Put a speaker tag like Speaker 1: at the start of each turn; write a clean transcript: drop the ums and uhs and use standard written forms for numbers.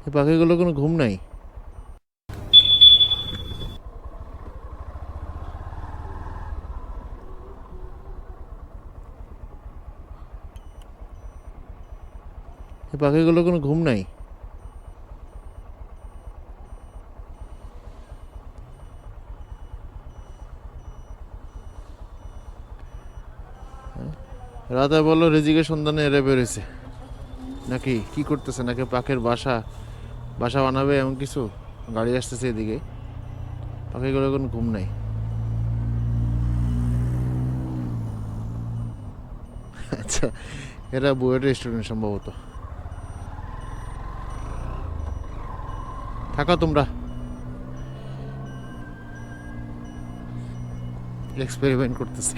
Speaker 1: এই পাখিগুলো কোনো ঘুম নাই। এই পাখিগুলো কোনো ঘুম নাই। রাতে বললো রিজিকের সন্ধানে এরা বেরোছে, নাকি কি করতেছে, নাকি পাখির বাসা বাসা বানাবে এমন কিছু। গাড়ি আসতেছে এদিকে, পাখিগুলো কোনো ঘুম নাই। আচ্ছা, এরা বুয়েট স্টুডেন্ট সম্ভবত। থাকো তোমরা, এক্সপেরিমেন্ট করতেছে।